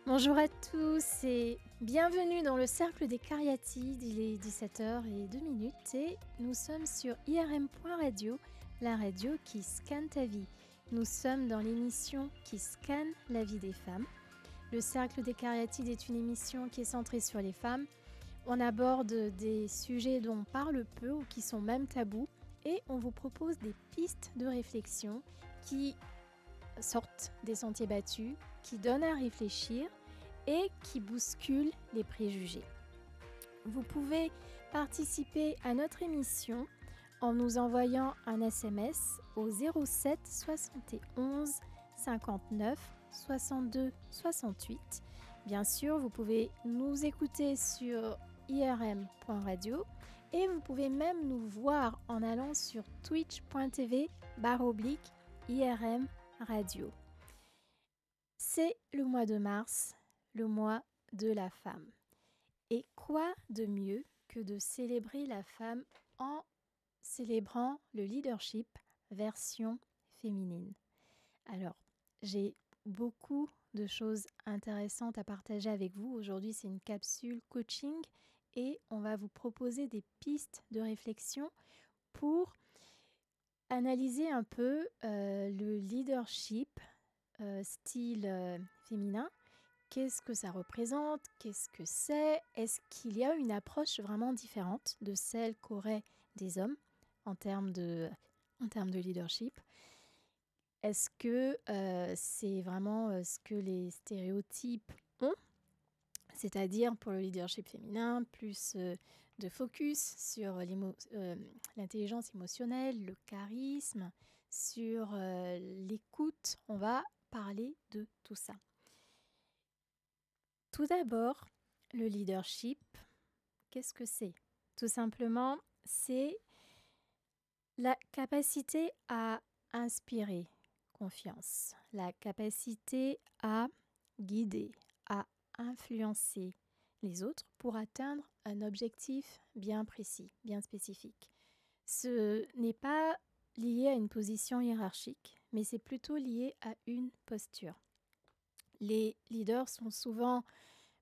Bonjour à tous et bienvenue dans le cercle des cariatides. Il est 17h02 et nous sommes sur IRM.radio, la radio qui scanne ta vie. Nous sommes dans l'émission qui scanne la vie des femmes. Le cercle des cariatides est une émission qui est centrée sur les femmes. On aborde des sujets dont on parle peu ou qui sont même tabous et on vous propose des pistes de réflexion qui sortent des sentiers battus, qui donnent à réfléchir et qui bousculent les préjugés. Vous pouvez participer à notre émission en nous envoyant un SMS au 07 71 59 62 68. Bien sûr, vous pouvez nous écouter sur irm.radio et vous pouvez même nous voir en allant sur twitch.tv/IRM Radio. C'est le mois de mars, le mois de la femme. Et quoi de mieux que de célébrer la femme en célébrant le leadership version féminine. Alors, j'ai beaucoup de choses intéressantes à partager avec vous. Aujourd'hui, c'est une capsule coaching et on va vous proposer des pistes de réflexion pour analyser un peu le leadership style féminin. Qu'est-ce que ça représente? Qu'est-ce que c'est? Est-ce qu'il y a une approche vraiment différente de celle qu'auraient des hommes en termes de leadership? Est-ce que c'est vraiment ce que les stéréotypes ont? C'est-à-dire pour le leadership féminin, plus de focus sur l'intelligence émotionnelle, le charisme, sur l'écoute. On va parler de tout ça. Tout d'abord, le leadership, qu'est-ce que c'est? Tout simplement, c'est la capacité à inspirer confiance, la capacité à guider, à influencer les autres pour atteindre un objectif bien précis, bien spécifique. Ce n'est pas lié à une position hiérarchique, mais c'est plutôt lié à une posture. Les leaders sont souvent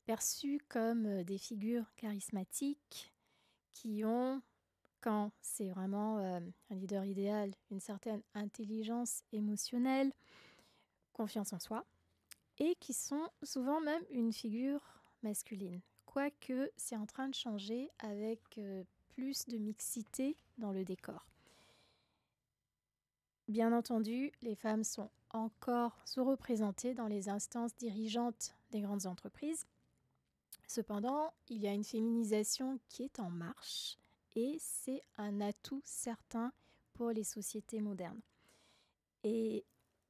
perçus comme des figures charismatiques qui ont, quand c'est vraiment un leader idéal, une certaine intelligence émotionnelle, confiance en soi, et qui sont souvent même une figure masculine. Quoique c'est en train de changer avec plus de mixité dans le décor. Bien entendu, les femmes sont encore sous-représentées dans les instances dirigeantes des grandes entreprises. Cependant, il y a une féminisation qui est en marche et c'est un atout certain pour les sociétés modernes. Et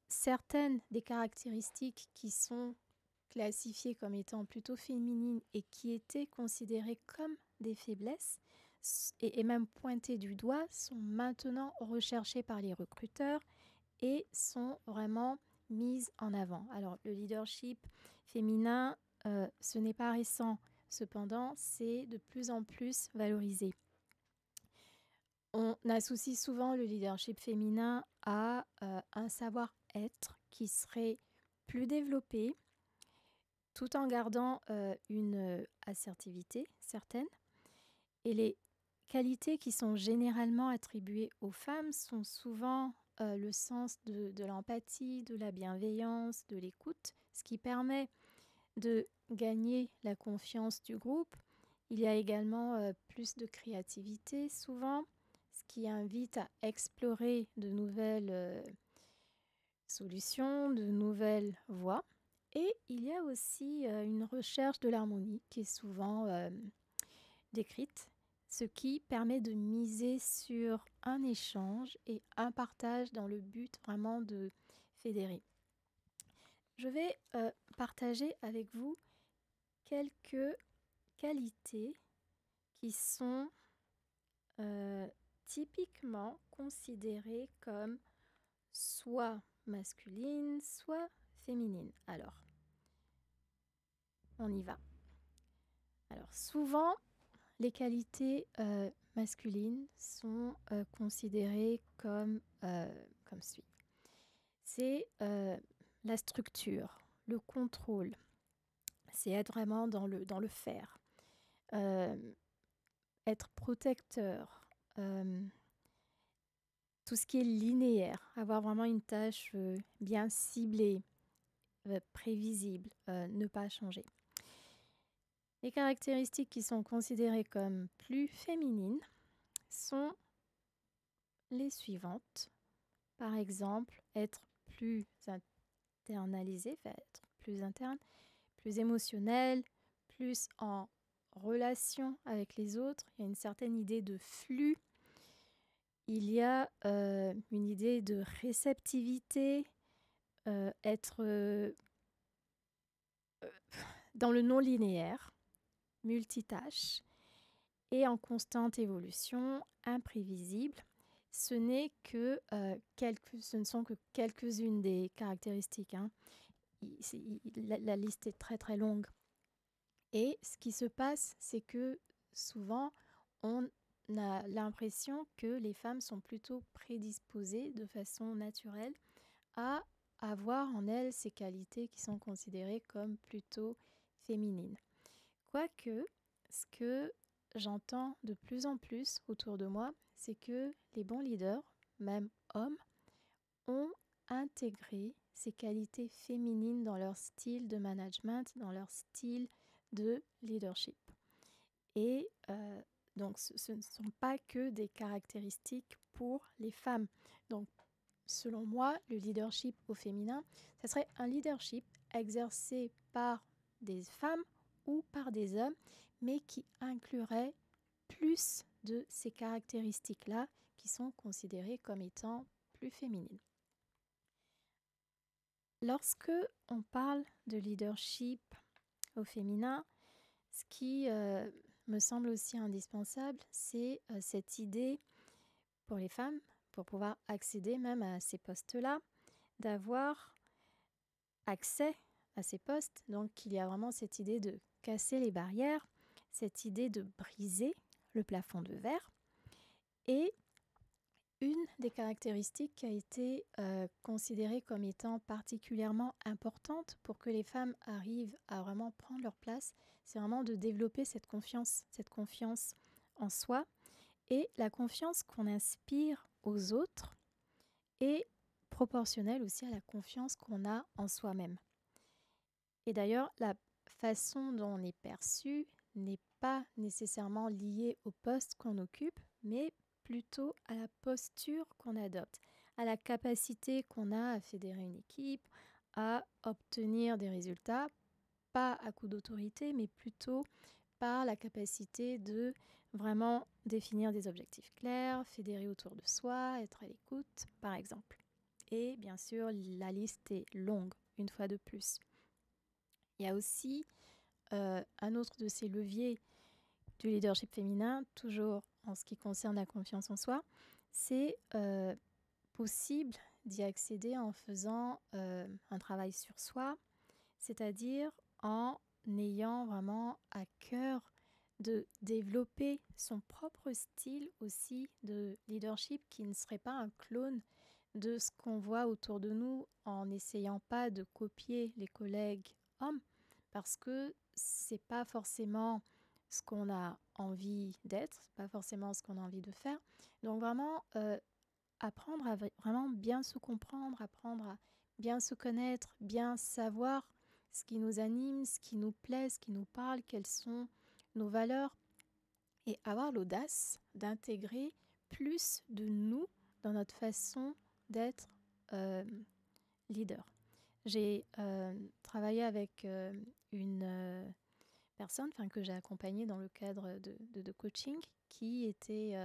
certaines des caractéristiques qui sont classifiées comme étant plutôt féminines et qui étaient considérées comme des faiblesses et même pointées du doigt sont maintenant recherchées par les recruteurs et sont vraiment mises en avant. Alors le leadership féminin, ce n'est pas récent, cependant c'est de plus en plus valorisé. On associe souvent le leadership féminin à un savoir-être qui serait plus développé, tout en gardant une assertivité certaine. Et les qualités qui sont généralement attribuées aux femmes sont souvent le sens de l'empathie, de la bienveillance, de l'écoute, ce qui permet de gagner la confiance du groupe. Il y a également plus de créativité souvent, ce qui invite à explorer de nouvelles solutions, de nouvelles voies. Et il y a aussi une recherche de l'harmonie qui est souvent décrite, ce qui permet de miser sur un échange et un partage dans le but vraiment de fédérer. Je vais partager avec vous quelques qualités qui sont typiquement considérées comme soit masculines, soit féminines. Alors, on y va. Alors, souvent, les qualités masculines sont considérées comme suit. C'est la structure, le contrôle, c'est être vraiment dans le faire, euh, être protecteur, tout ce qui est linéaire, avoir vraiment une tâche bien ciblée, prévisible, ne pas changer. Les caractéristiques qui sont considérées comme plus féminines sont les suivantes. Par exemple, être plus internalisé, être plus interne, plus émotionnel, plus en relation avec les autres. Il y a une certaine idée de flux. Il y a une idée de réceptivité, être dans le non linéaire, multitâche et en constante évolution, imprévisible. Ce ne sont que quelques-unes des caractéristiques. Hein. La liste est très très longue. Et ce qui se passe, c'est que souvent, on a l'impression que les femmes sont plutôt prédisposées de façon naturelle à avoir en elles ces qualités qui sont considérées comme plutôt féminines. Quoique, ce que j'entends de plus en plus autour de moi, c'est que les bons leaders, même hommes, ont intégré ces qualités féminines dans leur style de management, dans leur style de leadership. Et donc, ce ne sont pas que des caractéristiques pour les femmes. Donc, selon moi, le leadership au féminin, ce serait un leadership exercé par des femmes ou par des hommes, mais qui inclurait plus de ces caractéristiques-là qui sont considérées comme étant plus féminines. Lorsque on parle de leadership au féminin, ce qui me semble aussi indispensable, c'est cette idée pour les femmes, pour pouvoir accéder même à ces postes-là, d'avoir accès à ces postes. Donc il y a vraiment cette idée de casser les barrières, cette idée de briser le plafond de verre. Et une des caractéristiques qui a été considérée comme étant particulièrement importante pour que les femmes arrivent à vraiment prendre leur place, c'est vraiment de développer cette confiance en soi et la confiance qu'on inspire aux autres est proportionnelle aussi à la confiance qu'on a en soi-même. Et d'ailleurs, la façon dont on est perçu n'est pas nécessairement liée au poste qu'on occupe, mais plutôt à la posture qu'on adopte, à la capacité qu'on a à fédérer une équipe, à obtenir des résultats, pas à coup d'autorité, mais plutôt par la capacité de vraiment définir des objectifs clairs, fédérer autour de soi, être à l'écoute, par exemple. Et bien sûr, la liste est longue, une fois de plus. Il y a aussi un autre de ces leviers du leadership féminin, toujours en ce qui concerne la confiance en soi, c'est possible d'y accéder en faisant un travail sur soi, c'est-à-dire en ayant vraiment à cœur de développer son propre style aussi de leadership qui ne serait pas un clone de ce qu'on voit autour de nous en n'essayant pas de copier les collègues hommes parce que c'est pas forcément ce qu'on a envie d'être, c'est pas forcément ce qu'on a envie de faire. Donc vraiment apprendre à vraiment bien se comprendre, apprendre à bien se connaître, bien savoir ce qui nous anime, ce qui nous plaît, ce qui nous parle, quelles sont nos valeurs et avoir l'audace d'intégrer plus de nous dans notre façon d'être leader. J'ai travaillé avec une personne que j'ai accompagnée dans le cadre de coaching qui était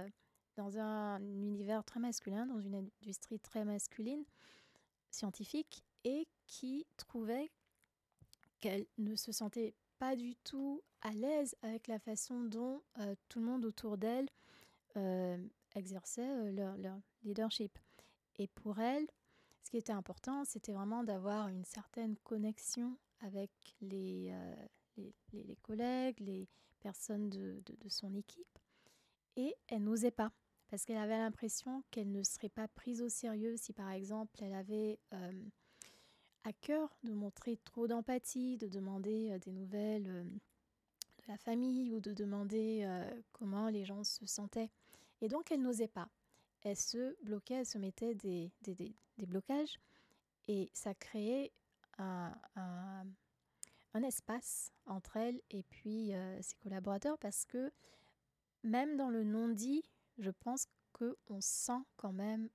dans un univers très masculin, dans une industrie très masculine, scientifique, et qui trouvait qu'elle ne se sentait pas du tout à l'aise avec la façon dont tout le monde autour d'elle exerçait leur leadership. Et pour elle, ce qui était important, c'était vraiment d'avoir une certaine connexion avec les collègues, les personnes de son équipe. Et elle n'osait pas, parce qu'elle avait l'impression qu'elle ne serait pas prise au sérieux si, par exemple, elle avait à cœur de montrer trop d'empathie, de demander des nouvelles de la famille ou de demander comment les gens se sentaient. Et donc, elle n'osait pas. Elle se bloquait, elle se mettait des blocages et ça créait un espace entre elle et puis ses collaborateurs parce que même dans le non-dit, je pense qu'on sent quand même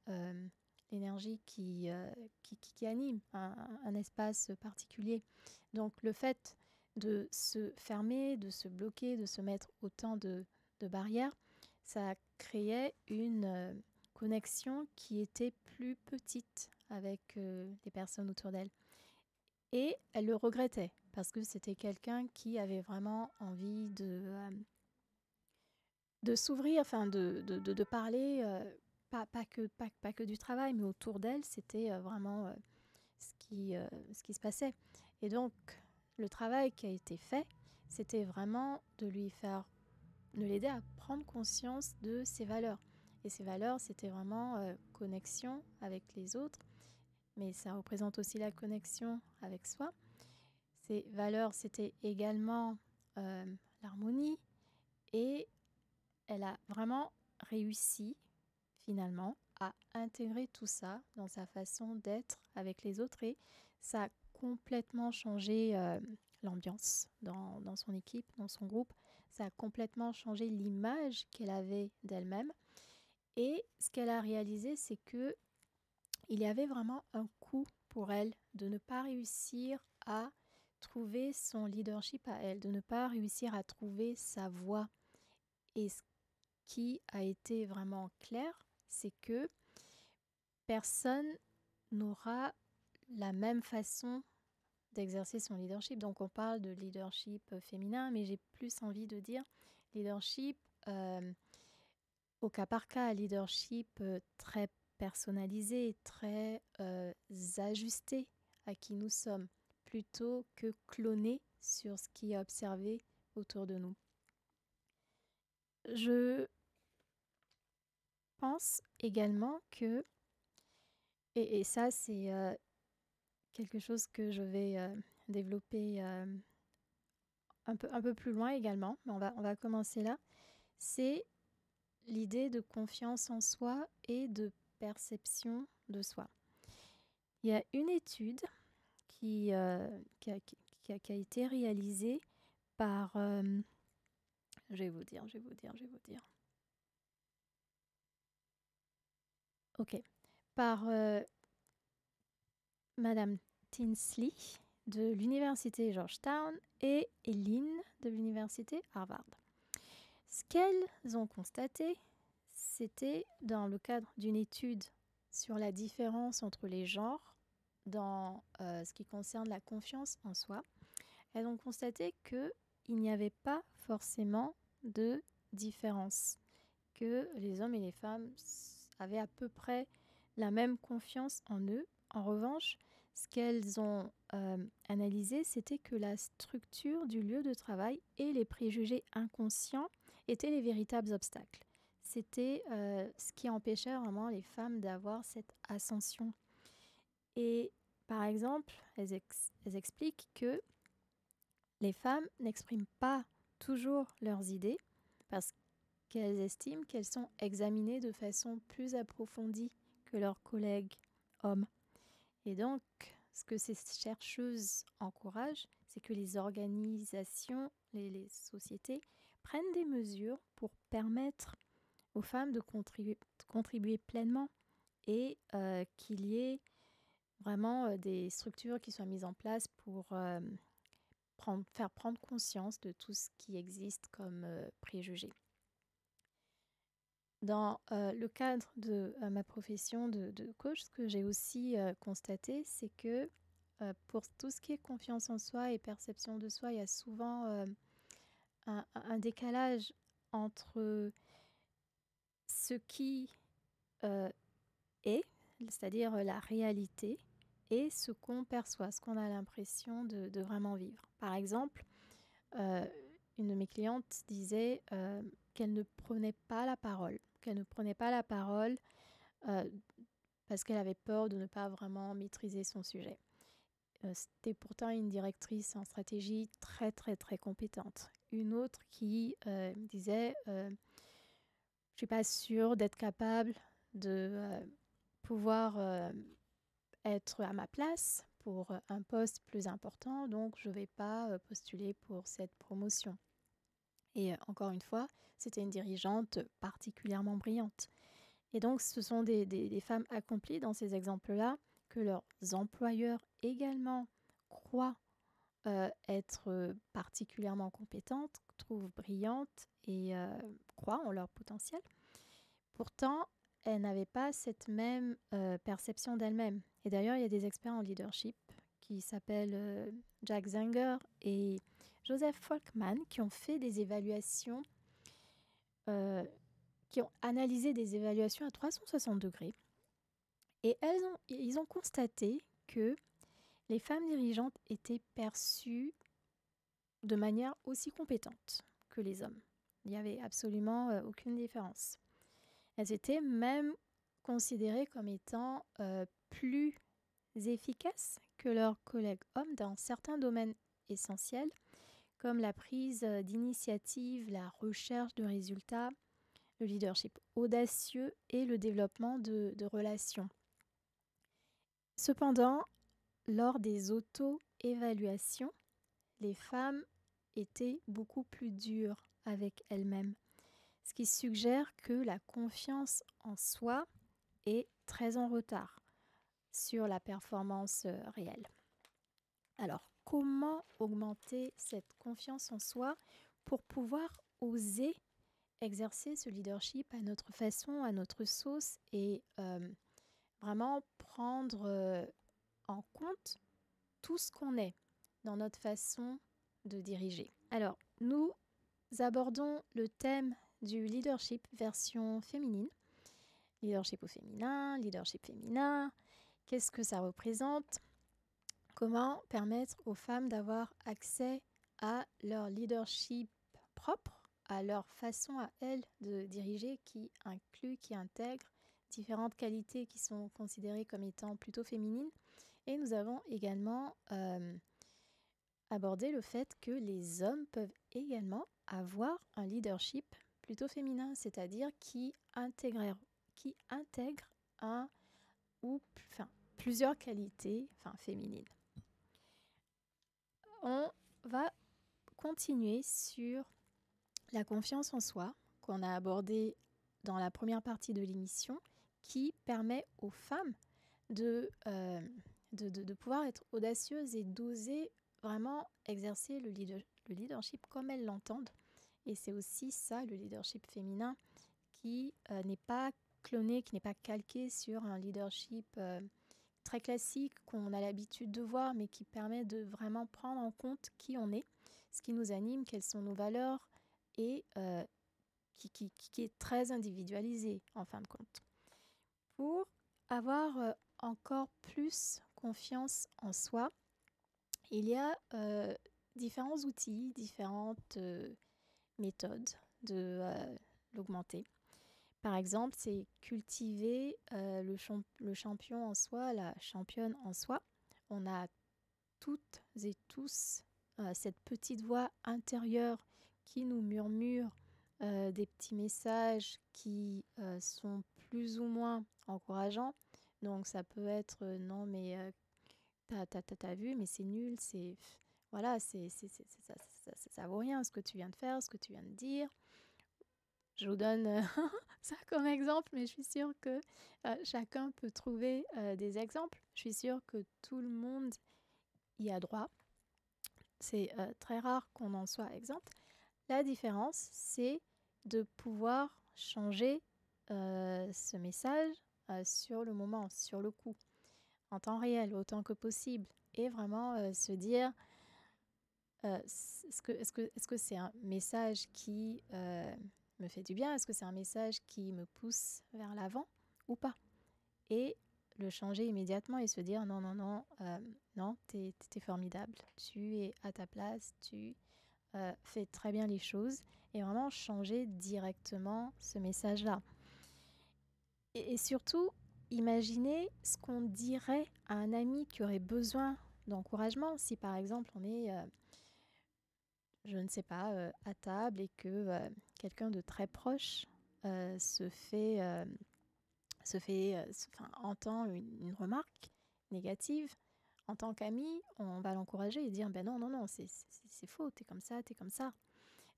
l'énergie qui anime un espace particulier. Donc le fait de se fermer, de se bloquer, de se mettre autant de barrières, ça créait une connexion qui était plus petite avec les personnes autour d'elle. Et elle le regrettait parce que c'était quelqu'un qui avait vraiment envie de s'ouvrir, enfin de parler, pas que du travail, mais autour d'elle, c'était vraiment ce qui se passait. Et donc, le travail qui a été fait, c'était vraiment de l'aider à prendre conscience de ses valeurs. Et ses valeurs, c'était vraiment connexion avec les autres, mais ça représente aussi la connexion avec soi. Ses valeurs, c'était également l'harmonie, et elle a vraiment réussi finalement à intégrer tout ça dans sa façon d'être avec les autres, et ça a complètement changé l'ambiance dans son équipe, dans son groupe. Ça a complètement changé l'image qu'elle avait d'elle-même. Et ce qu'elle a réalisé, c'est que il y avait vraiment un coût pour elle de ne pas réussir à trouver son leadership à elle, de ne pas réussir à trouver sa voix. Et ce qui a été vraiment clair, c'est que personne n'aura la même façon d'exercer son leadership. Donc on parle de leadership féminin, mais j'ai plus envie de dire leadership au cas par cas, leadership très personnalisé, très ajusté à qui nous sommes, plutôt que cloné sur ce qui est observé autour de nous. Je pense également que, et ça c'est quelque chose que je vais développer un peu plus loin également, mais on va commencer là, c'est l'idée de confiance en soi et de perception de soi. Il y a une étude qui a été réalisée par, je vais vous dire. Ok, par Madame Tinsley de l'université Georgetown et Eileen de l'université Harvard. Ce qu'elles ont constaté, c'était dans le cadre d'une étude sur la différence entre les genres dans ce qui concerne la confiance en soi. Elles ont constaté qu'il n'y avait pas forcément de différence, que les hommes et les femmes avaient à peu près la même confiance en eux. En revanche, ce qu'elles ont analysé, c'était que la structure du lieu de travail et les préjugés inconscients étaient les véritables obstacles. C'était ce qui empêchait vraiment les femmes d'avoir cette ascension. Et par exemple, elles expliquent que les femmes n'expriment pas toujours leurs idées parce qu'elles estiment qu'elles sont examinées de façon plus approfondie que leurs collègues hommes. Et donc, ce que ces chercheuses encouragent, c'est que les organisations, les sociétés prennent des mesures pour permettre aux femmes de contribuer pleinement et qu'il y ait vraiment des structures qui soient mises en place pour faire prendre conscience de tout ce qui existe comme préjugés. Dans le cadre de ma profession de coach, ce que j'ai aussi constaté, c'est que pour tout ce qui est confiance en soi et perception de soi, il y a souvent un décalage entre ce qui est, c'est-à-dire la réalité, et ce qu'on perçoit, ce qu'on a l'impression de vraiment vivre. Par exemple, une de mes clientes disait qu'elle ne prenait pas la parole, parce qu'elle avait peur de ne pas vraiment maîtriser son sujet. C'était pourtant une directrice en stratégie très, très, très compétente. Une autre qui me disait je ne suis pas sûre d'être capable de pouvoir être à ma place pour un poste plus important, donc je ne vais pas postuler pour cette promotion. Et encore une fois, c'était une dirigeante particulièrement brillante. Et donc, ce sont des femmes accomplies dans ces exemples-là, que leurs employeurs également croient être particulièrement compétentes, trouvent brillantes et croient en leur potentiel. Pourtant, elles n'avaient pas cette même perception d'elles-mêmes. Et d'ailleurs, il y a des experts en leadership qui s'appellent Jack Zenger et Joseph Folkman qui ont fait des évaluations, qui ont analysé des évaluations à 360 degrés. Et ils ont constaté que les femmes dirigeantes étaient perçues de manière aussi compétente que les hommes. Il n'y avait absolument aucune différence. Elles étaient même considérées comme étant plus efficaces que leurs collègues hommes dans certains domaines essentiels, comme la prise d'initiative, la recherche de résultats, le leadership audacieux et le développement de relations. Cependant, lors des auto-évaluations, les femmes étaient beaucoup plus dures avec elles-mêmes, ce qui suggère que la confiance en soi est très en retard sur la performance réelle. Alors, comment augmenter cette confiance en soi pour pouvoir oser exercer ce leadership à notre façon, à notre sauce et vraiment prendre en compte tout ce qu'on est dans notre façon de diriger. Alors, nous abordons le thème du leadership version féminine. Leadership au féminin, leadership féminin, qu'est-ce que ça représente? Comment permettre aux femmes d'avoir accès à leur leadership propre, à leur façon à elles de diriger qui inclut, qui intègre différentes qualités qui sont considérées comme étant plutôt féminines. Et nous avons également abordé le fait que les hommes peuvent également avoir un leadership plutôt féminin, c'est-à-dire qui intègre plusieurs qualités féminines. On va continuer sur la confiance en soi qu'on a abordée dans la première partie de l'émission, qui permet aux femmes de pouvoir être audacieuses et d'oser vraiment exercer le leadership comme elles l'entendent. Et c'est aussi ça, le leadership féminin, qui n'est pas cloné, qui n'est pas calqué sur un leadership très classique qu'on a l'habitude de voir, mais qui permet de vraiment prendre en compte qui on est, ce qui nous anime, quelles sont nos valeurs, et qui est très individualisé en fin de compte. Pour avoir encore plus confiance en soi, il y a différents outils, différentes méthodes de l'augmenter. Par exemple, c'est cultiver le champion en soi, la championne en soi. On a toutes et tous cette petite voix intérieure qui nous murmure des petits messages qui sont plus ou moins encourageants. Donc ça peut être non mais t'as vu, mais c'est nul, voilà, ça vaut rien ce que tu viens de faire, ce que tu viens de dire. Je vous donne ça comme exemple, mais je suis sûre que chacun peut trouver des exemples. Je suis sûre que tout le monde y a droit. C'est très rare qu'on en soit exempt. La différence, c'est de pouvoir changer ce message sur le moment, sur le coup, en temps réel, autant que possible. Et vraiment se dire, est-ce que c'est un message qui me fait du bien? Est-ce que c'est un message qui me pousse vers l'avant ou pas? Et le changer immédiatement et se dire non, t'es formidable, tu es à ta place, tu fais très bien les choses, et vraiment changer directement ce message-là. Et surtout, imaginez ce qu'on dirait à un ami qui aurait besoin d'encouragement. Si par exemple on est, je ne sais pas, à table et que quelqu'un de très proche se fait, enfin, entend une remarque négative, en tant qu'ami, on va l'encourager et dire ben non, non, non, c'est faux, t'es comme ça, t'es comme ça.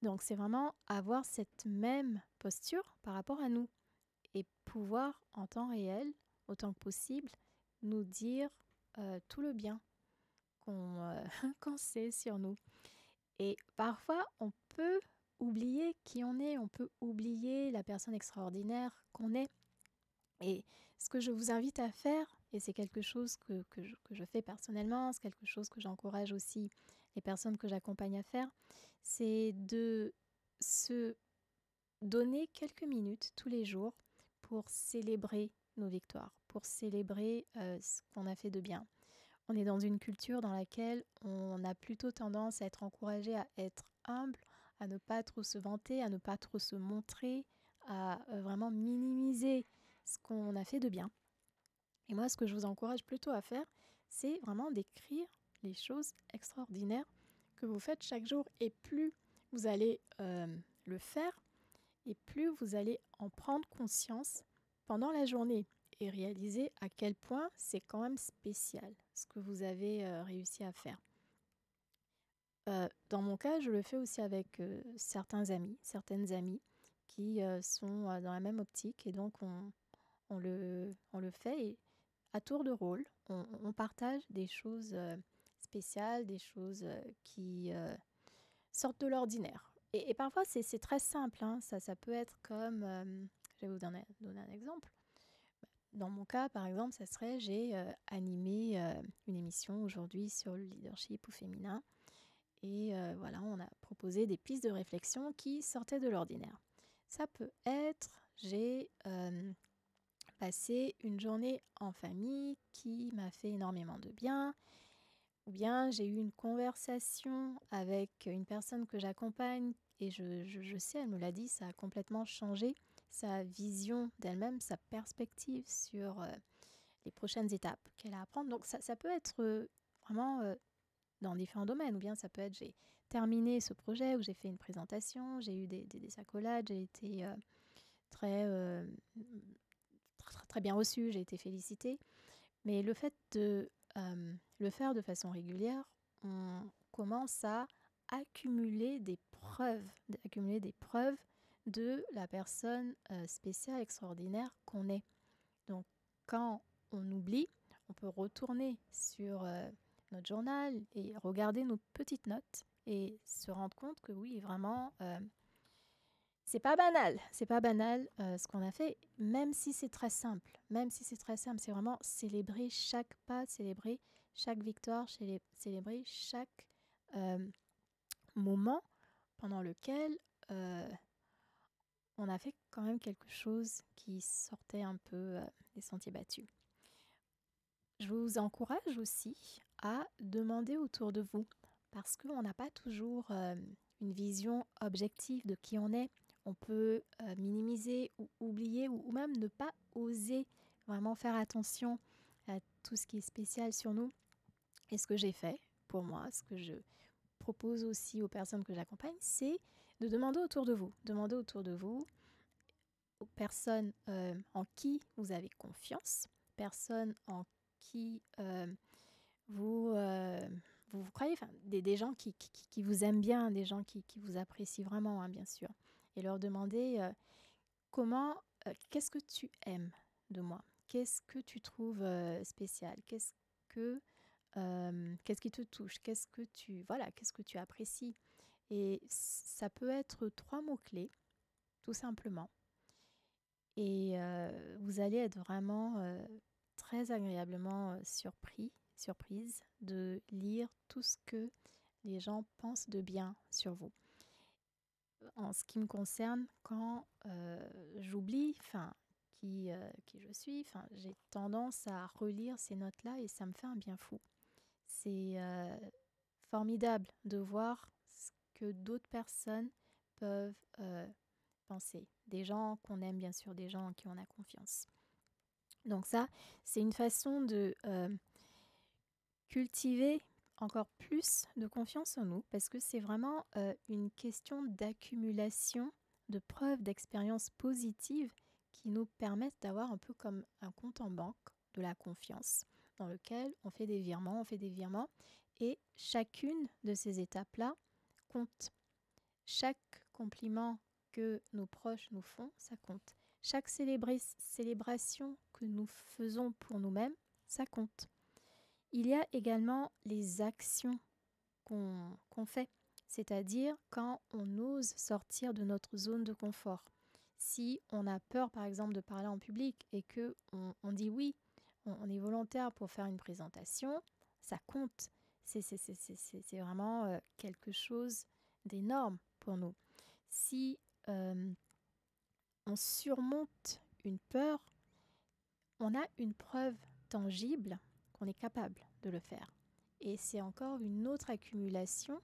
Donc c'est vraiment avoir cette même posture par rapport à nous et pouvoir en temps réel, autant que possible, nous dire tout le bien qu'on sait sur nous. Et parfois, on peut oublier qui on est, on peut oublier la personne extraordinaire qu'on est. Et ce que je vous invite à faire, et c'est quelque chose que je fais personnellement, c'est quelque chose que j'encourage aussi les personnes que j'accompagne à faire, c'est de se donner quelques minutes tous les jours pour célébrer nos victoires, pour célébrer ce qu'on a fait de bien. On est dans une culture dans laquelle on a plutôt tendance à être encouragé à être humble, à ne pas trop se vanter, à ne pas trop se montrer, à vraiment minimiser ce qu'on a fait de bien. Et moi, ce que je vous encourage plutôt à faire, c'est vraiment d'écrire les choses extraordinaires que vous faites chaque jour. Et plus vous allez le faire, et plus vous allez en prendre conscience pendant la journée et réaliser à quel point c'est quand même spécial ce que vous avez réussi à faire. Dans mon cas, je le fais aussi avec certaines amies qui sont dans la même optique et donc on le fait et à tour de rôle, on partage des choses spéciales, des choses qui sortent de l'ordinaire. Et parfois, c'est très simple, hein. Ça peut être comme, je vais vous donner un exemple. Dans mon cas, par exemple, ça serait, j'ai animé une émission aujourd'hui sur le leadership au féminin. Et voilà, on a proposé des pistes de réflexion qui sortaient de l'ordinaire. Ça peut être, j'ai passé une journée en famille qui m'a fait énormément de bien, ou bien j'ai eu une conversation avec une personne que j'accompagne et je sais, elle me l'a dit, ça a complètement changé sa vision d'elle-même, sa perspective sur les prochaines étapes qu'elle a à prendre. Donc ça peut être vraiment dans différents domaines, ou bien ça peut être j'ai terminé ce projet où j'ai fait une présentation, j'ai eu des accolades, j'ai été très, très bien reçue, j'ai été félicitée. Mais le fait de le faire de façon régulière, on commence à accumuler des preuves de la personne spéciale, extraordinaire qu'on est. Donc, quand on oublie, on peut retourner sur notre journal et regarder nos petites notes et se rendre compte que oui, vraiment, c'est pas banal ce qu'on a fait, même si c'est très simple, c'est vraiment célébrer chaque pas, célébrer chaque victoire, célébrer chaque euh, moment pendant lequel on a fait quand même quelque chose qui sortait un peu des sentiers battus. Je vous encourage aussi à demander autour de vous, parce qu'on n'a pas toujours une vision objective de qui on est. On peut minimiser ou oublier ou même ne pas oser vraiment faire attention à tout ce qui est spécial sur nous. Et ce que j'ai fait pour moi, ce que je propose aussi aux personnes que j'accompagne, c'est de demander autour de vous, aux personnes en qui vous avez confiance, personnes en qui vous croyez, enfin, des gens qui vous aiment bien, des gens qui vous apprécient vraiment, hein, bien sûr, et leur demander qu'est-ce que tu aimes de moi? Qu'est-ce que tu trouves spécial? Qu'est-ce qui te touche? Qu'est-ce que tu apprécies? Et ça peut être 3 mots-clés, tout simplement. Et vous allez être vraiment très agréablement surprise de lire tout ce que les gens pensent de bien sur vous. En ce qui me concerne, quand j'oublie qui je suis, j'ai tendance à relire ces notes-là et ça me fait un bien fou. C'est formidable de voir ce que d'autres personnes peuvent penser. Des gens qu'on aime bien sûr, des gens en qui on a confiance. Donc ça, c'est une façon cultiver encore plus de confiance en nous parce que c'est vraiment une question d'accumulation de preuves d'expériences positives qui nous permettent d'avoir un peu comme un compte en banque de la confiance dans lequel on fait des virements, et chacune de ces étapes-là compte. Chaque compliment que nos proches nous font, ça compte. Chaque célébration que nous faisons pour nous-mêmes, ça compte. Il y a également les actions qu'on fait, c'est-à-dire quand on ose sortir de notre zone de confort. Si on a peur, par exemple, de parler en public et qu'on dit oui, on est volontaire pour faire une présentation, ça compte. C'est vraiment quelque chose d'énorme pour nous. Si on surmonte une peur, on a une preuve tangible qu'on est capable de le faire. Et c'est encore une autre accumulation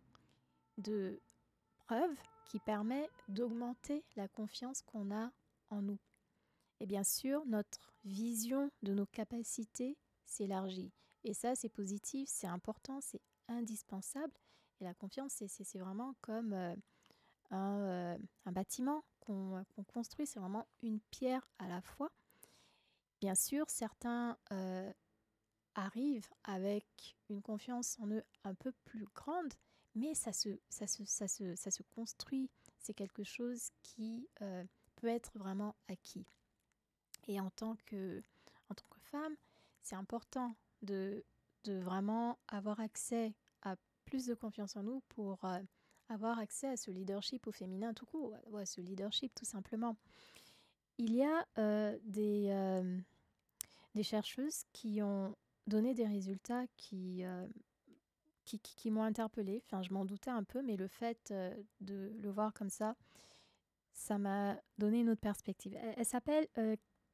de preuves qui permet d'augmenter la confiance qu'on a en nous. Et bien sûr, notre vision de nos capacités s'élargit. Et ça, c'est positif, c'est important, c'est indispensable. Et la confiance, c'est vraiment comme un bâtiment qu'on construit, c'est vraiment une pierre à la fois. Bien sûr, certains arrivent avec une confiance en eux un peu plus grande, mais ça se construit. C'est quelque chose qui peut être vraiment acquis. Et en tant que femme, c'est important de vraiment avoir accès à plus de confiance en nous pour avoir accès à ce leadership au féminin tout court, ou à ce leadership tout simplement. Il y a des chercheuses qui ont donné des résultats qui m'ont interpellée. Enfin, je m'en doutais un peu, mais le fait de le voir comme ça m'a donné une autre perspective. Elle s'appelle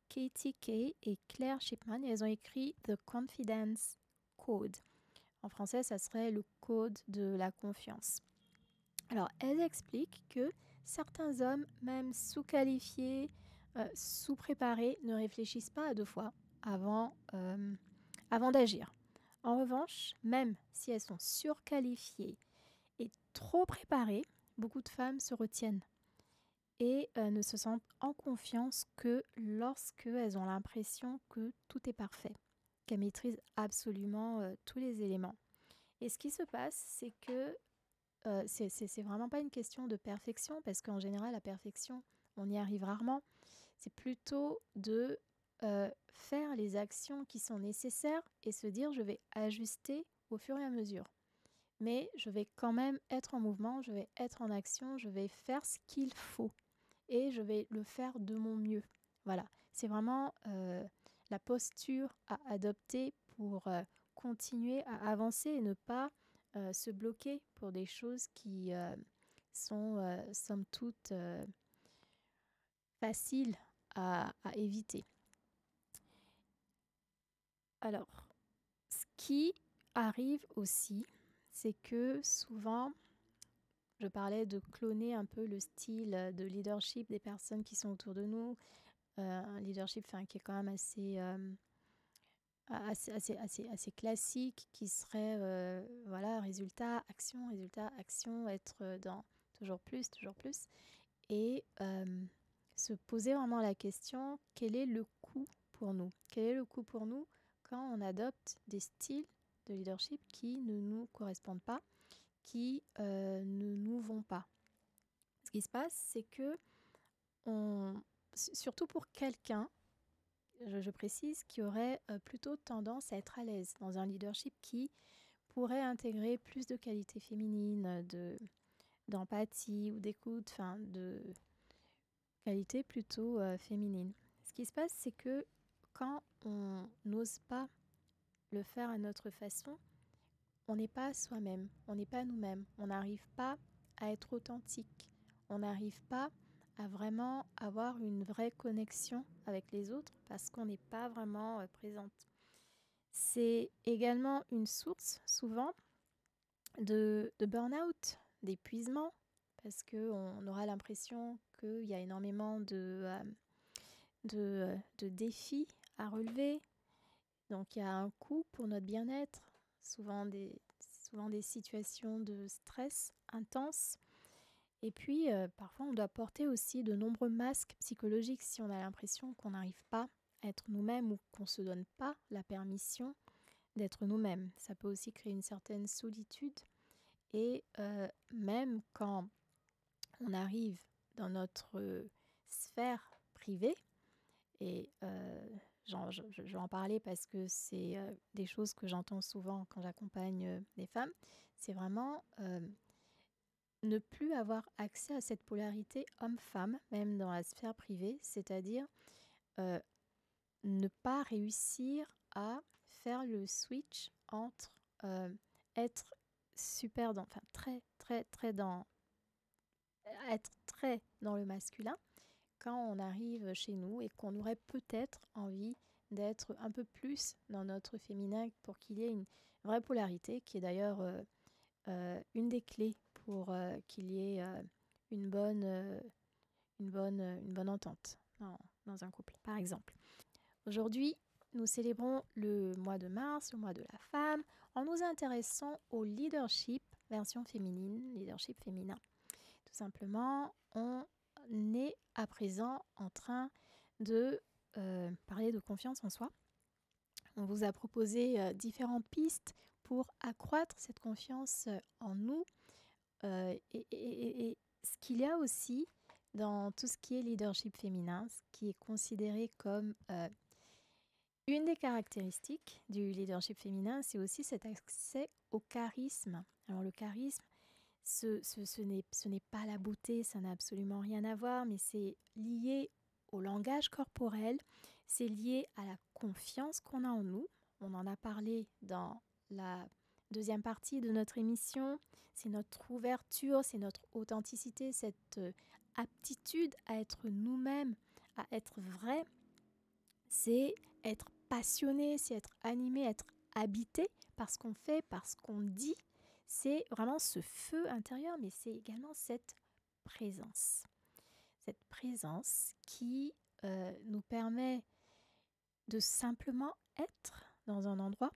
Katie Kay et Claire Shipman et elles ont écrit The Confidence Code. En français, ça serait le code de la confiance. Alors, elles expliquent que certains hommes, même sous-qualifiés, sous-préparés, ne réfléchissent pas à deux fois avant d'agir. En revanche, même si elles sont surqualifiées et trop préparées, beaucoup de femmes se retiennent et ne se sentent en confiance que lorsqu'elles ont l'impression que tout est parfait, qu'elles maîtrisent absolument tous les éléments. Et ce qui se passe, c'est que c'est vraiment pas une question de perfection, parce qu'en général, la perfection, on y arrive rarement. C'est plutôt de faire les actions qui sont nécessaires et se dire je vais ajuster au fur et à mesure. Mais je vais quand même être en mouvement, je vais être en action, je vais faire ce qu'il faut et je vais le faire de mon mieux. Voilà, c'est vraiment la posture à adopter pour continuer à avancer et ne pas se bloquer pour des choses qui sont somme toute faciles à éviter. Alors, ce qui arrive aussi, c'est que souvent, je parlais de cloner un peu le style de leadership des personnes qui sont autour de nous, un leadership qui est quand même assez classique, qui serait résultat, action, être dans toujours plus, et se poser vraiment la question, quel est le coût pour nous? Quel est le coût pour nous quand on adopte des styles de leadership qui ne nous correspondent pas, qui ne nous vont pas? Ce qui se passe, c'est que, surtout pour quelqu'un, je précise, qui aurait plutôt tendance à être à l'aise dans un leadership qui pourrait intégrer plus de qualités féminines, d'empathie ou d'écoute, de qualités plutôt féminines. Ce qui se passe, c'est que quand on n'ose pas le faire à notre façon, on n'est pas soi-même, on n'est pas nous-mêmes, on n'arrive pas à être authentique, on n'arrive pas à vraiment avoir une vraie connexion avec les autres parce qu'on n'est pas vraiment présente. C'est également une source souvent de burn-out, d'épuisement, parce qu'on aura l'impression qu'il y a énormément de défis à relever. Donc il y a un coût pour notre bien-être. souvent des situations de stress intenses. Et puis, parfois, on doit porter aussi de nombreux masques psychologiques si on a l'impression qu'on n'arrive pas à être nous-mêmes ou qu'on ne se donne pas la permission d'être nous-mêmes. Ça peut aussi créer une certaine solitude. Et même quand on arrive dans notre sphère privée, et je vais en parler parce que c'est des choses que j'entends souvent quand j'accompagne des femmes, c'est vraiment ne plus avoir accès à cette polarité homme-femme, même dans la sphère privée, c'est-à-dire euh, ne pas réussir à faire le switch entre être super dans, enfin très très très dans, être très dans le masculin quand on arrive chez nous et qu'on aurait peut-être envie d'être un peu plus dans notre féminin pour qu'il y ait une vraie polarité, qui est d'ailleurs une des clés pour qu'il y ait une bonne entente dans un couple, par exemple. Aujourd'hui, nous célébrons le mois de mars, le mois de la femme, en nous intéressant au leadership, version féminine, leadership féminin. Tout simplement, on est à présent en train de parler de confiance en soi. On vous a proposé différentes pistes pour accroître cette confiance en nous. Et ce qu'il y a aussi dans tout ce qui est leadership féminin, ce qui est considéré comme une des caractéristiques du leadership féminin, c'est aussi cet accès au charisme. Alors le charisme, ce n'est pas la beauté, ça n'a absolument rien à voir, mais c'est lié au langage corporel, c'est lié à la confiance qu'on a en nous. On en a parlé dans la deuxième partie de notre émission. C'est notre ouverture, c'est notre authenticité, cette aptitude à être nous-mêmes, à être vrai. C'est être passionné, c'est être animé, être habité par ce qu'on fait, par ce qu'on dit. C'est vraiment ce feu intérieur, mais c'est également cette présence. Cette présence qui nous permet de simplement être dans un endroit,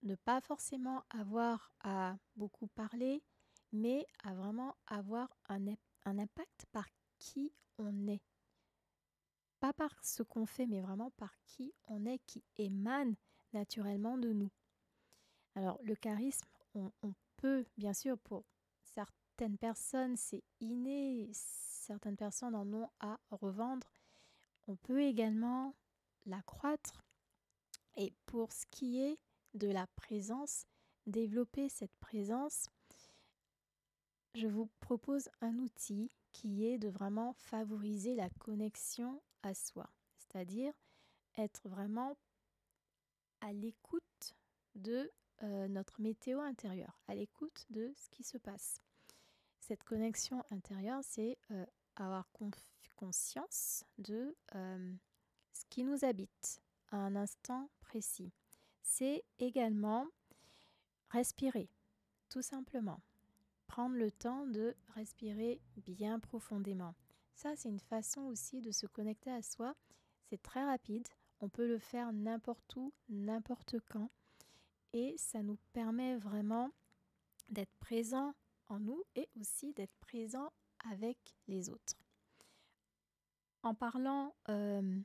ne pas forcément avoir à beaucoup parler, mais à vraiment avoir un impact par qui on est. Pas par ce qu'on fait, mais vraiment par qui on est, qui émane naturellement de nous. Alors, le charisme, on peut, bien sûr, pour certaines personnes, c'est inné, certaines personnes en ont à revendre. On peut également l'accroître. Et pour ce qui est de la présence, développer cette présence, je vous propose un outil qui est de vraiment favoriser la connexion à soi, c'est-à-dire être vraiment à l'écoute de notre météo intérieure, à l'écoute de ce qui se passe. Cette connexion intérieure, c'est avoir conscience de ce qui nous habite à un instant précis. C'est également respirer, tout simplement. Prendre le temps de respirer bien profondément. Ça, c'est une façon aussi de se connecter à soi. C'est très rapide. On peut le faire n'importe où, n'importe quand. Et ça nous permet vraiment d'être présent en nous et aussi d'être présent avec les autres. En parlant de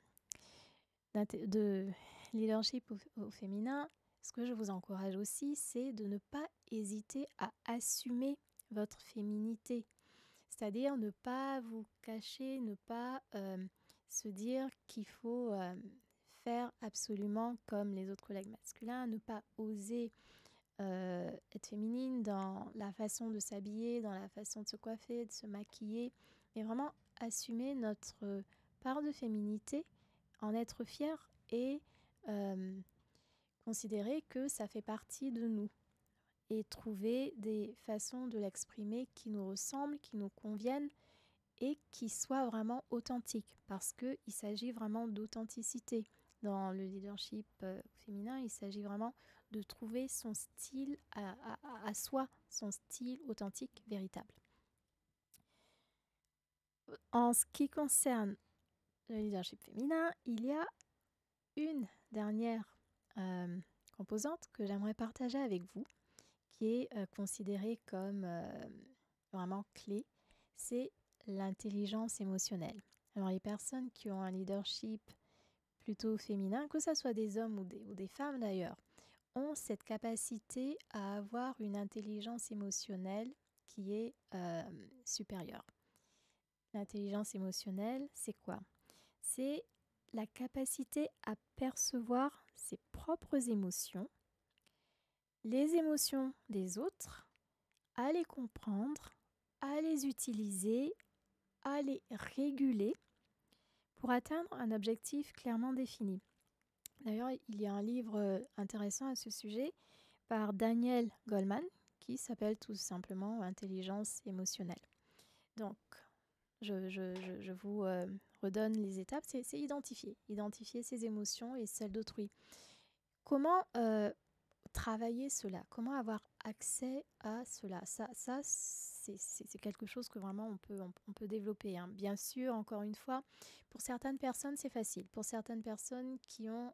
leadership au féminin, ce que je vous encourage aussi, c'est de ne pas hésiter à assumer votre féminité. C'est-à-dire ne pas vous cacher, ne pas se dire qu'il faut faire absolument comme les autres collègues masculins, ne pas oser être féminine dans la façon de s'habiller, dans la façon de se coiffer, de se maquiller, mais vraiment assumer notre part de féminité, en être fier et considérer que ça fait partie de nous et trouver des façons de l'exprimer qui nous ressemblent, qui nous conviennent et qui soient vraiment authentiques parce qu'il s'agit vraiment d'authenticité. Dans le leadership féminin, il s'agit vraiment de trouver son style à soi, son style authentique, véritable. En ce qui concerne le leadership féminin, il y a une dernière composante que j'aimerais partager avec vous, qui est considérée comme vraiment clé, c'est l'intelligence émotionnelle. Alors les personnes qui ont un leadership plutôt féminin, que ce soit des hommes ou des femmes d'ailleurs, ont cette capacité à avoir une intelligence émotionnelle qui est supérieure. L'intelligence émotionnelle, c'est quoi? C'est la capacité à percevoir ses propres émotions, les émotions des autres, à les comprendre, à les utiliser, à les réguler pour atteindre un objectif clairement défini. D'ailleurs, il y a un livre intéressant à ce sujet par Daniel Goleman qui s'appelle tout simplement Intelligence émotionnelle. Donc, je vous redonne les étapes. C'est identifier ses émotions et celles d'autrui. Comment travailler cela? Comment avoir accès à cela? Ça c'est quelque chose que vraiment on peut développer, hein. Bien sûr, encore une fois, pour certaines personnes, c'est facile. Pour certaines personnes qui ont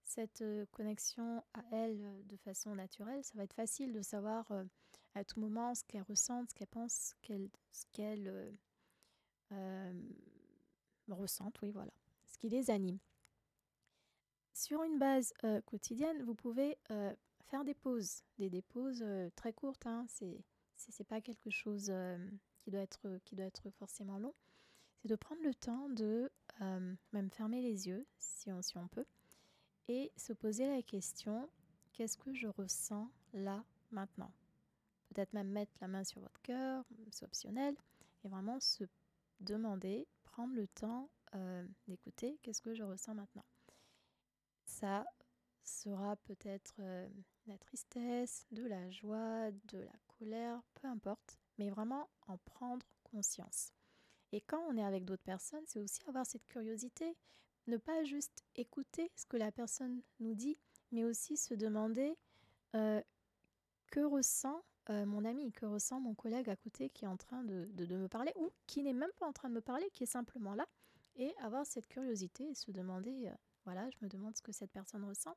cette connexion à elles de façon naturelle, ça va être facile de savoir à tout moment ce qu'elles ressentent, ce qu'elles pensent, ce qu'elles ressentent, oui, voilà, ce qui les anime. Sur une base quotidienne, vous pouvez faire des pauses, des pauses très courtes, hein. C'est pas quelque chose qui doit être forcément long. C'est de prendre le temps de même fermer les yeux, si on peut, et se poser la question, qu'est-ce que je ressens là, maintenant? Peut-être même mettre la main sur votre cœur, c'est optionnel, et vraiment se demander, prendre le temps d'écouter, qu'est-ce que je ressens maintenant? Ça sera peut-être de la tristesse, de la joie, de la colère, peu importe, mais vraiment en prendre conscience. Et quand on est avec d'autres personnes, c'est aussi avoir cette curiosité, ne pas juste écouter ce que la personne nous dit, mais aussi se demander que ressent mon ami, que ressent mon collègue à côté qui est en train de me parler ou qui n'est même pas en train de me parler, qui est simplement là, et avoir cette curiosité et se demander, voilà, je me demande ce que cette personne ressent,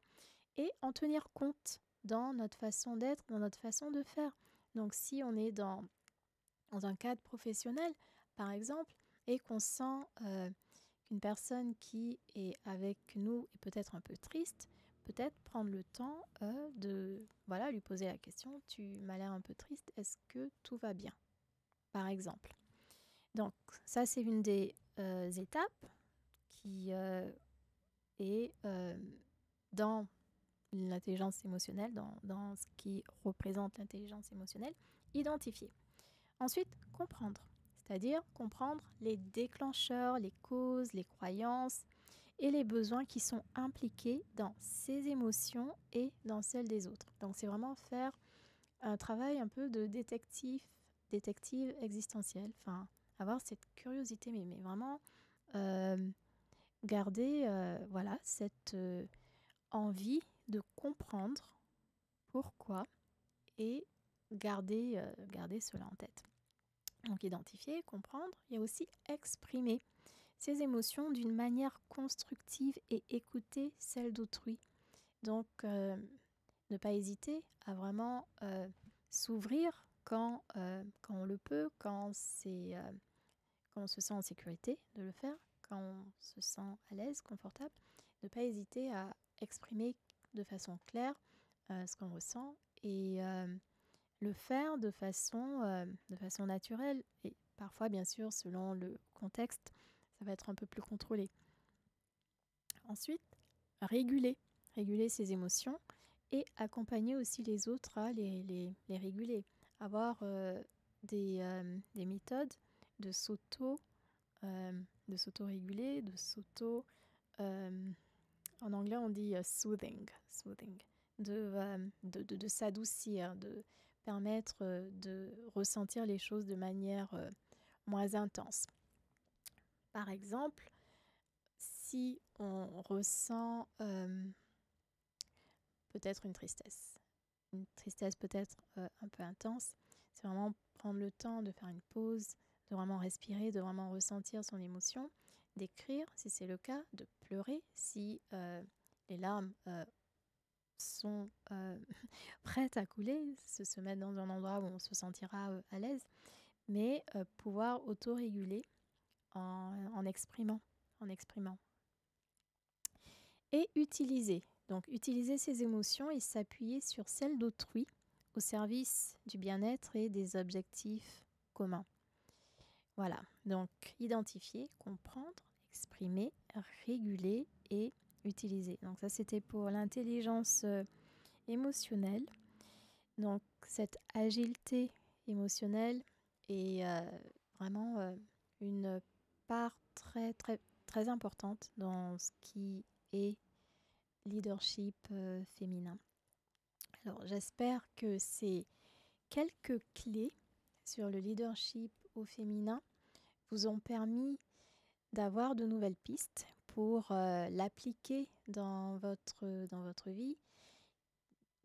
et en tenir compte dans notre façon d'être, dans notre façon de faire. Donc si on est dans un cadre professionnel, par exemple, et qu'on sent qu'une personne qui est avec nous est peut-être un peu triste, peut-être prendre le temps de lui poser la question, tu m'as l'air un peu triste, est-ce que tout va bien? Par exemple. Donc ça, c'est une des étapes qui est dans l'intelligence émotionnelle, dans ce qui représente l'intelligence émotionnelle, identifier. Ensuite, comprendre, c'est-à-dire comprendre les déclencheurs, les causes, les croyances et les besoins qui sont impliqués dans ces émotions et dans celles des autres. Donc c'est vraiment faire un travail un peu de détective existentiel, enfin avoir cette curiosité, mais vraiment garder cette envie de comprendre pourquoi et garder cela en tête. Donc identifier, comprendre, il y a aussi exprimer ses émotions d'une manière constructive et écouter celles d'autrui. Donc ne pas hésiter à vraiment s'ouvrir quand on le peut, quand on se sent en sécurité de le faire, quand on se sent à l'aise, confortable. Ne pas hésiter à exprimer de façon claire ce qu'on ressent et le faire de façon naturelle. Et parfois, bien sûr, selon le contexte, ça va être un peu plus contrôlé. Ensuite, réguler ses émotions et accompagner aussi les autres à les réguler. Avoir des méthodes de s'auto-réguler, en anglais on dit soothing, de s'adoucir, de permettre de ressentir les choses de manière moins intense. Par exemple, si on ressent peut-être une tristesse peut-être un peu intense, c'est vraiment prendre le temps de faire une pause, de vraiment respirer, de vraiment ressentir son émotion, d'écrire si c'est le cas, de pleurer si les larmes sont prêtes à couler, se mettre dans un endroit où on se sentira à l'aise, mais pouvoir auto-réguler en exprimant, en exprimant. Et utiliser. Donc utiliser ses émotions et s'appuyer sur celles d'autrui au service du bien-être et des objectifs communs. Voilà, donc identifier, comprendre, exprimer, réguler et utiliser. Donc ça c'était pour l'intelligence émotionnelle. Donc cette agilité émotionnelle est vraiment une part très très très importante dans ce qui est leadership féminin. Alors j'espère que ces quelques clés sur le leadership au féminin vous ont permis d'avoir de nouvelles pistes pour l'appliquer dans votre vie.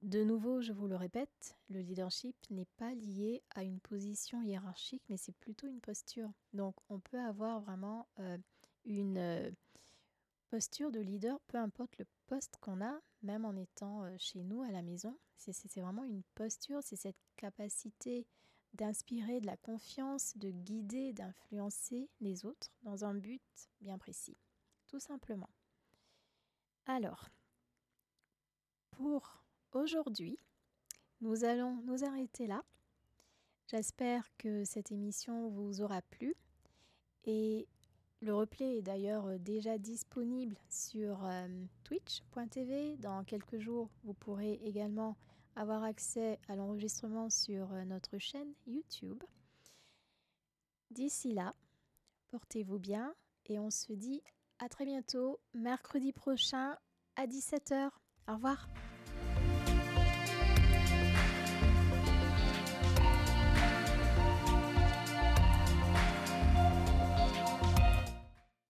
De nouveau, je vous le répète, le leadership n'est pas lié à une position hiérarchique, mais c'est plutôt une posture. Donc on peut avoir vraiment une posture de leader, peu importe le poste qu'on a, même en étant chez nous à la maison. C'est vraiment une posture, c'est cette capacité d'inspirer de la confiance, de guider, d'influencer les autres dans un but bien précis, tout simplement. Alors, pour aujourd'hui, nous allons nous arrêter là. J'espère que cette émission vous aura plu et le replay est d'ailleurs déjà disponible sur twitch.tv. Dans quelques jours, vous pourrez également avoir accès à l'enregistrement sur notre chaîne YouTube. D'ici là, portez-vous bien et on se dit à très bientôt, mercredi prochain à 17h. Au revoir.